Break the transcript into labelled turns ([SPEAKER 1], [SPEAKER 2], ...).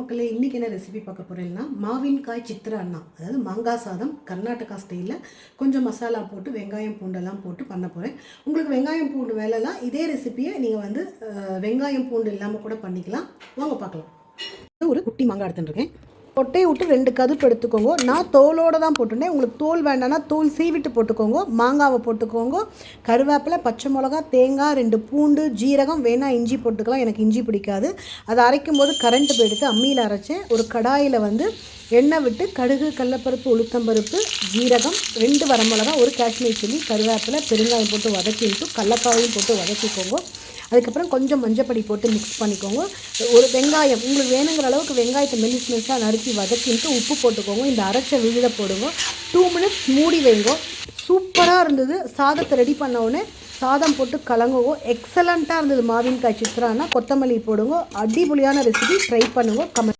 [SPEAKER 1] மக்களே, இன்றைக்கி என்ன ரெசிபி பார்க்க போகிறேன்னா மாவின்காய் சித்திரான்னா, அதாவது மாங்காய் சாதம் கர்நாடகா ஸ்டைலில் கொஞ்சம் மசாலா போட்டு வெங்காயம் பூண்டெல்லாம் போட்டு பண்ண போகிறேன். உங்களுக்கு வெங்காயம் பூண்டு வேலைலாம் இதே ரெசிபியை நீங்கள் வந்து வெங்காயம் பூண்டு இல்லாமல் கூட பண்ணிக்கலாம். வாங்க பார்க்கலாம். ஒரு குட்டி மாங்காய் எடுத்துட்டுருக்கேன். கொட்டையை விட்டு 2 கதுப்பு எடுத்துக்கோங்க. நான் தோலோடு தான் போட்டுட்டேன். உங்களுக்கு தோல் வேண்டாம்னா தோல் சீவிட்டு போட்டுக்கோங்க. மாங்காவை போட்டுக்கோங்க. கருவேப்பிலை, பச்சை மிளகா, தேங்காய், 2 பூண்டு, ஜீரகம், வேணால் இஞ்சி போட்டுக்கலாம். எனக்கு இஞ்சி பிடிக்காது. அதை அரைக்கும் போது கரண்ட்டு போயிடுத்து அம்மியில் அரைச்சேன். ஒரு கடாயில் வந்து எண்ணெய் விட்டு கடுகு, கடலைப்பருப்பு, உளுத்தம்பருப்பு, ஜீரகம், 2 வரமிளகா, ஒரு காஷ்மீர் சில்லி, கருவேப்பிலை, பெருங்காயம் போட்டு வதக்கிட்டு கடலக்காயும் போட்டு வதக்கிக்கோங்க. அதுக்கப்புறம் கொஞ்சம் மஞ்சப்பொடி போட்டு மிக்ஸ் பண்ணிக்கோங்க. ஒரு வெங்காயம் உங்களுக்கு வேணுங்கிற அளவுக்கு வெங்காயத்தை மெலிசாக நறுக்கி வதக்கிட்டு உப்பு போட்டுக்கோங்க. இந்த அரைச்ச விழுத போடுங்க. 2 மினிட்ஸ் மூடி வைங்க. சூப்பராக இருந்தது. சாதத்தை ரெடி பண்ண உடனே சாதம் போட்டு கலங்குவோம். எக்ஸலண்ட்டாக இருந்தது. மாவின்காய் சித்திரான்னா கொத்தமல்லி போடுங்க. அடிபொலியான ரெசிபி ட்ரை பண்ணுங்க.